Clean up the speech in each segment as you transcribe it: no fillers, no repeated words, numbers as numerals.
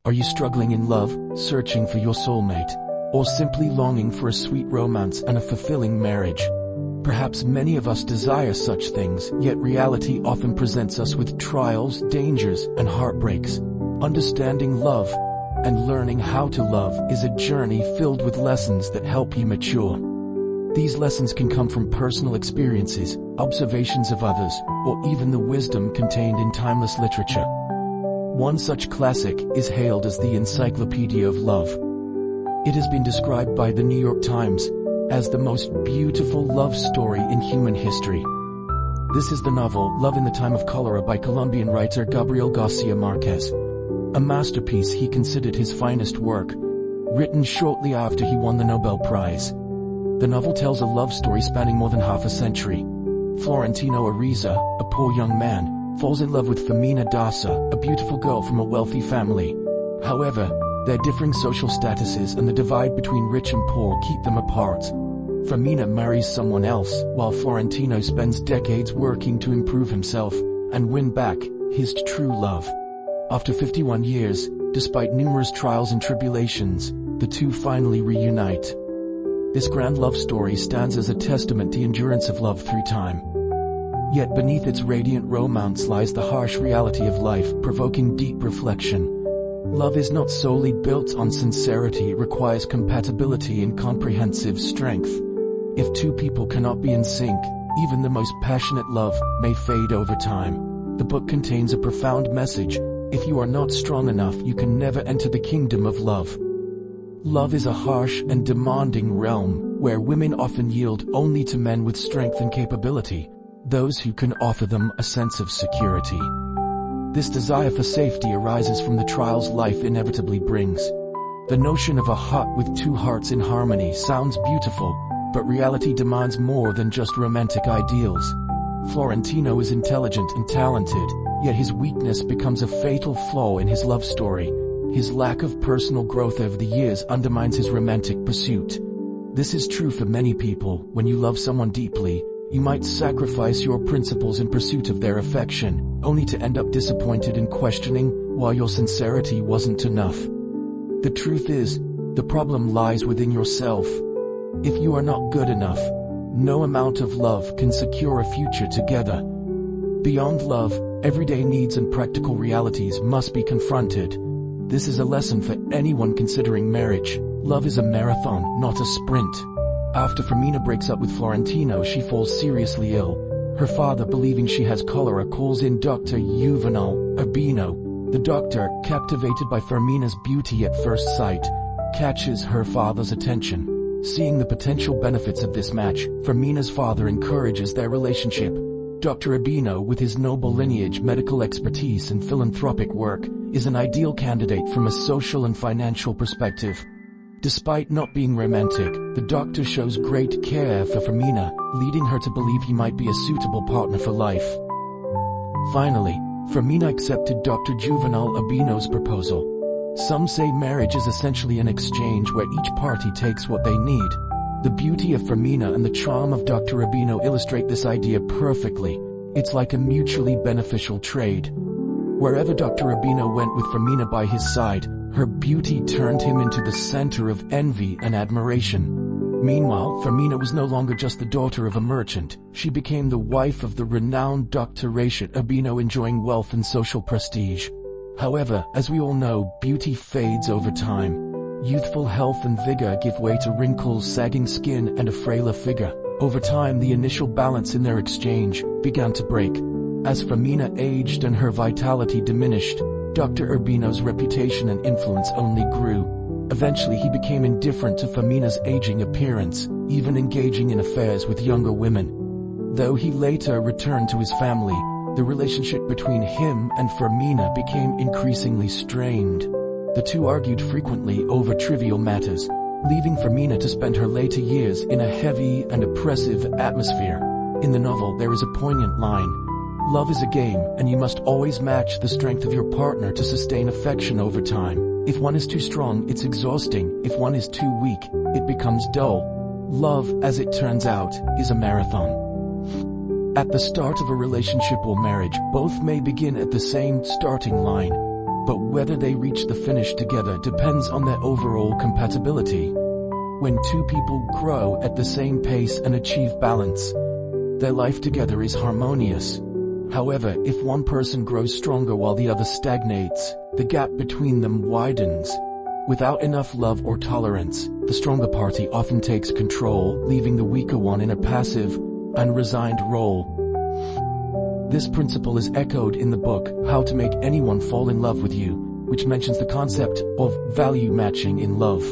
Are you struggling in love, searching for your soulmate, or simply longing for a sweet romance and a fulfilling marriage? Perhaps many of us desire such things, yet reality often presents us with trials, dangers, and heartbreaks. Understanding love and learning how to love is a journey filled with lessons that help you mature. These lessons can come from personal experiences, observations of others, or even the wisdom contained in timeless literature. One such classic is hailed as the Encyclopedia of Love. It has been described by the New York Times as the most beautiful love story in human history. This is the novel Love in the Time of Cholera by Colombian writer Gabriel Garcia Marquez, a masterpiece he considered his finest work, written shortly after he won the Nobel Prize. The novel tells a love story spanning more than half a century. Florentino Ariza, a poor young man, falls in love with Femina Dasa, a beautiful girl from a wealthy family. However, their differing social statuses and the divide between rich and poor keep them apart. Femina marries someone else, while Florentino spends decades working to improve himself and win back his true love. After 51 years, despite numerous trials and tribulations, the two finally reunite. This grand love story stands as a testament to the endurance of love through time. Yet beneath its radiant romance lies the harsh reality of life, provoking deep reflection. Love is not solely built on sincerity, it requires compatibility and comprehensive strength. If two people cannot be in sync, even the most passionate love may fade over time. The book contains a profound message: if you are not strong enough, you can never enter the kingdom of love. Love is a harsh and demanding realm, where women often yield only to men with strength and capability, those who can offer them a sense of security. This desire for safety arises from the trials life inevitably brings. The notion of a hut with two hearts in harmony sounds beautiful, but reality demands more than just romantic ideals. Florentino is intelligent and talented, yet his weakness becomes a fatal flaw in his love story. His lack of personal growth over the years undermines his romantic pursuit. This is true for many people. When you love someone deeply, you might sacrifice your principles in pursuit of their affection, only to end up disappointed and questioning why your sincerity wasn't enough. The truth is, the problem lies within yourself. If you are not good enough, no amount of love can secure a future together. Beyond love, everyday needs and practical realities must be confronted. This is a lesson for anyone considering marriage. Love is a marathon, not a sprint. After Femina breaks up with Florentino, she falls seriously ill. Her father, believing she has cholera, calls in Dr. Juvenal Urbino. The doctor, captivated by Femina's beauty at first sight, catches her father's attention. Seeing the potential benefits of this match, Femina's father encourages their relationship. Dr. Urbino, with his noble lineage, medical expertise, and philanthropic work, is an ideal candidate from a social and financial perspective. Despite not being romantic, the doctor shows great care for Femina, leading her to believe he might be a suitable partner for life. Finally, Femina accepted Dr. Juvenal Urbino's proposal. Some say marriage is essentially an exchange where each party takes what they need. The beauty of Femina and the charm of Dr. Urbino illustrate this idea perfectly. It's like a mutually beneficial trade. Wherever Dr. Urbino went with Femina by his side, her beauty turned him into the center of envy and admiration. Meanwhile, Femina was no longer just the daughter of a merchant. She became the wife of the renowned Dr. Rashid Urbino, enjoying wealth and social prestige. However, as we all know, beauty fades over time. Youthful health and vigor give way to wrinkles, sagging skin, and a frailer figure. Over time, the initial balance in their exchange began to break. As Femina aged and her vitality diminished, Dr. Urbino's reputation and influence only grew. Eventually, he became indifferent to Femina's aging appearance, even engaging in affairs with younger women. Though he later returned to his family, the relationship between him and Femina became increasingly strained. The two argued frequently over trivial matters, leaving Femina to spend her later years in a heavy and oppressive atmosphere. In the novel, there is a poignant line: "Love is a game, and you must always match the strength of your partner to sustain affection over time. If one is too strong, it's exhausting. If one is too weak, it becomes dull." Love, as it turns out, is a marathon. At the start of a relationship or marriage, both may begin at the same starting line. but whether they reach the finish together depends on their overall compatibility. When two people grow at the same pace and achieve balance, their life together is harmonious. However, if one person grows stronger while the other stagnates, the gap between them widens. Without enough love or tolerance, the stronger party often takes control, leaving the weaker one in a passive, unresigned role. This principle is echoed in the book, How to Make Anyone Fall in Love with You, which mentions the concept of value matching in love.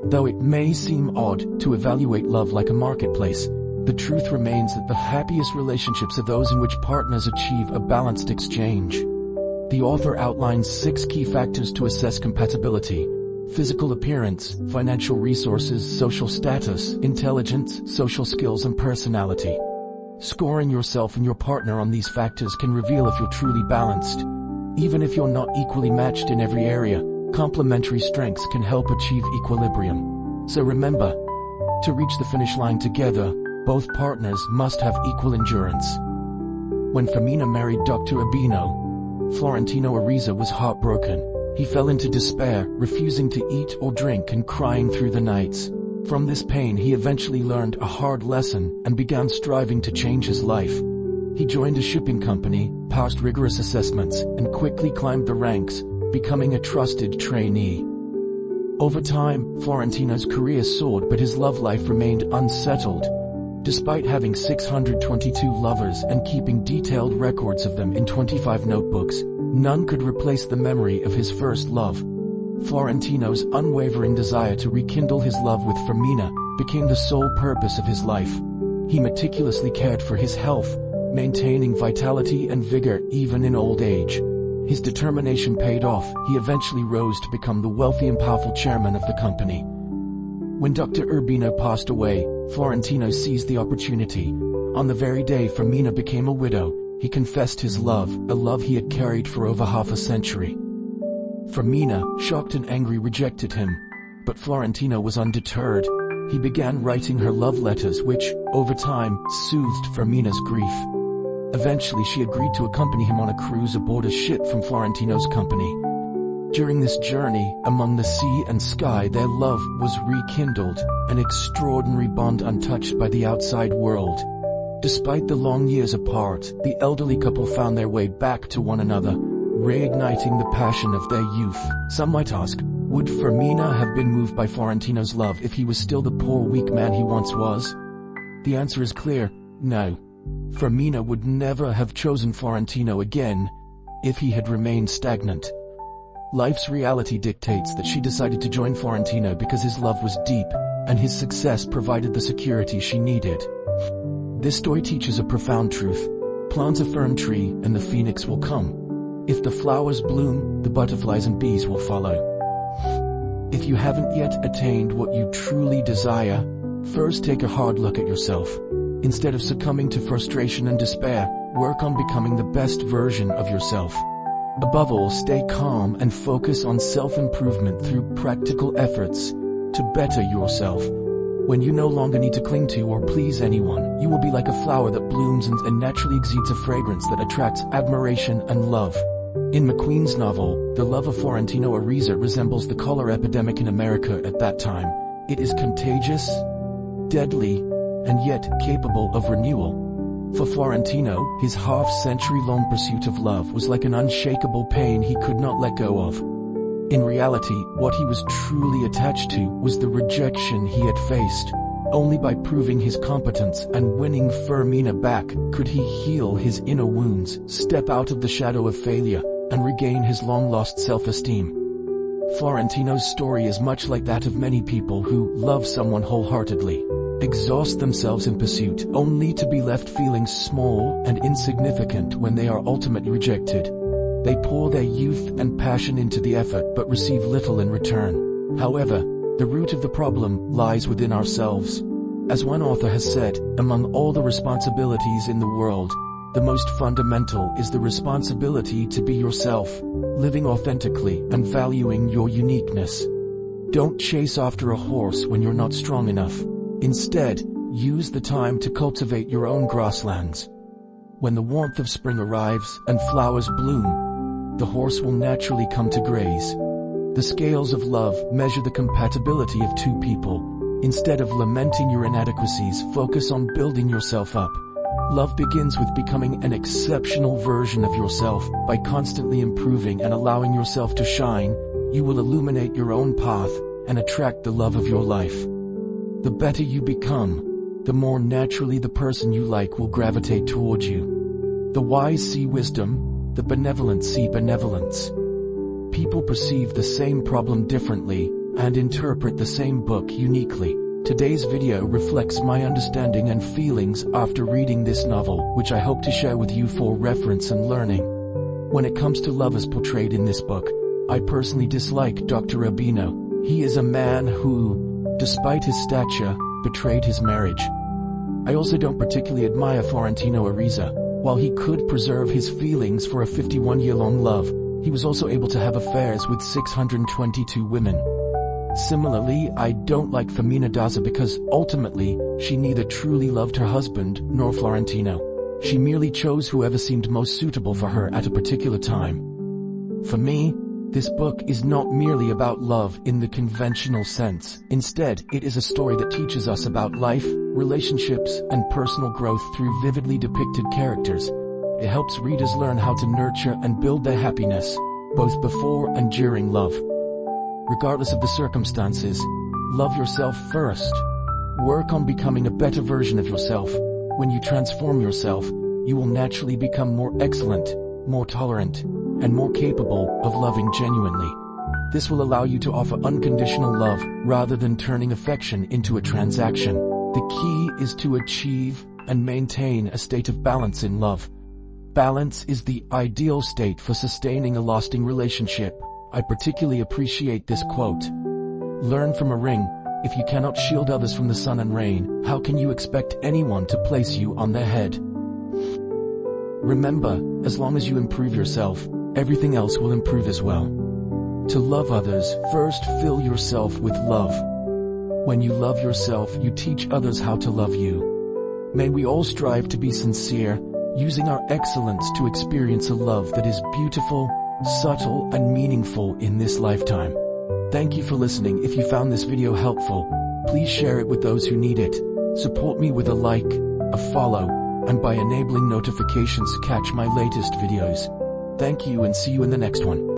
Though it may seem odd to evaluate love like a marketplace, the truth remains that the happiest relationships are those in which partners achieve a balanced exchange. The author outlines 6 key factors to assess compatibility: physical appearance, financial resources, social status, intelligence, social skills, and personality. Scoring yourself and your partner on these factors can reveal if you're truly balanced. Even if you're not equally matched in every area, complementary strengths can help achieve equilibrium. So remember, to reach the finish line together, both partners must have equal endurance. When Firmina married Dr. Urbino, Florentino Ariza was heartbroken. He fell into despair, refusing to eat or drink and crying through the nights. From this pain, he eventually learned a hard lesson and began striving to change his life. He joined a shipping company, passed rigorous assessments, and quickly climbed the ranks, becoming a trusted trainee. Over time, Florentino's career soared, but his love life remained unsettled. Despite having 622 lovers and keeping detailed records of them in 25 notebooks, none could replace the memory of his first love. Florentino's unwavering desire to rekindle his love with Firmina became the sole purpose of his life. He meticulously cared for his health, maintaining vitality and vigor even in old age. His determination paid off. He eventually rose to become the wealthy and powerful chairman of the company. When Dr. Urbino passed away, Florentino seized the opportunity. On the very day Firmina became a widow, he confessed his love, a love he had carried for over half a century. Firmina, shocked and angry, rejected him. But Florentino was undeterred. He began writing her love letters which, over time, soothed Firmina's grief. Eventually she agreed to accompany him on a cruise aboard a ship from Florentino's company. During this journey, among the sea and sky, their love was rekindled, an extraordinary bond untouched by the outside world. Despite the long years apart, the elderly couple found their way back to one another, reigniting the passion of their youth. Some might ask, would Firmina have been moved by Florentino's love if he was still the poor, weak man he once was? The answer is clear: no. Firmina would never have chosen Florentino again if he had remained stagnant. Life's reality dictates that she decided to join Florentino because his love was deep, and his success provided the security she needed. This story teaches a profound truth. Plant a firm tree and the phoenix will come. If the flowers bloom, the butterflies and bees will follow. If you haven't yet attained what you truly desire, first take a hard look at yourself. Instead of succumbing to frustration and despair, work on becoming the best version of yourself. Above all, stay calm and focus on self-improvement through practical efforts to better yourself. When you no longer need to cling to or please anyone, you will be like a flower that blooms and naturally exudes a fragrance that attracts admiration and love. In McQueen's novel, the love of Florentino Ariza resembles the cholera epidemic in America at that time. It is contagious, deadly, and yet capable of renewal. For Florentino, his half-century-long pursuit of love was like an unshakable pain he could not let go of. In reality, what he was truly attached to was the rejection he had faced. Only by proving his competence and winning Firmina back could he heal his inner wounds, step out of the shadow of failure, and regain his long-lost self-esteem. Florentino's story is much like that of many people who love someone wholeheartedly, exhaust themselves in pursuit, only to be left feeling small and insignificant when they are ultimately rejected. They pour their youth and passion into the effort but receive little in return. However, the root of the problem lies within ourselves. As one author has said, among all the responsibilities in the world, the most fundamental is the responsibility to be yourself, living authentically and valuing your uniqueness. Don't chase after a horse when you're not strong enough. Instead, use the time to cultivate your own grasslands. When the warmth of spring arrives and flowers bloom, the horse will naturally come to graze. The scales of love measure the compatibility of two people. Instead of lamenting your inadequacies, focus on building yourself up. Love begins with becoming an exceptional version of yourself. By constantly improving and allowing yourself to shine, you will illuminate your own path and attract the love of your life. The better you become, the more naturally the person you like will gravitate towards you. The wise see wisdom, the benevolent see benevolence. People perceive the same problem differently and interpret the same book uniquely. Today's video reflects my understanding and feelings after reading this novel, which I hope to share with you for reference and learning. When it comes to love as portrayed in this book, I personally dislike Dr. Urbino. He is a man who, despite his stature, betrayed his marriage. I also don't particularly admire Florentino Ariza. While he could preserve his feelings for a 51-year-long love, he was also able to have affairs with 622 women. Similarly, I don't like Femina Daza because, ultimately, she neither truly loved her husband nor Florentino. She merely chose whoever seemed most suitable for her at a particular time. For me, this book is not merely about love in the conventional sense. Instead, it is a story that teaches us about life, relationships, and personal growth through vividly depicted characters. It helps readers learn how to nurture and build their happiness, both before and during love. Regardless of the circumstances, love yourself first. Work on becoming a better version of yourself. When you transform yourself, you will naturally become more excellent, more tolerant, and more capable of loving genuinely. This will allow you to offer unconditional love rather than turning affection into a transaction. The key is to achieve and maintain a state of balance in love. Balance is the ideal state for sustaining a lasting relationship. I particularly appreciate this quote. Learn from a ring. If you cannot shield others from the sun and rain, how can you expect anyone to place you on their head? Remember, as long as you improve yourself, everything else will improve as well. To love others, first fill yourself with love. When you love yourself, you teach others how to love you. May we all strive to be sincere, using our excellence to experience a love that is beautiful, subtle, and meaningful in this lifetime. Thank you for listening. If you found this video helpful, please share it with those who need it. Support me with a like, a follow, and by enabling notifications to catch my latest videos. Thank you and see you in the next one.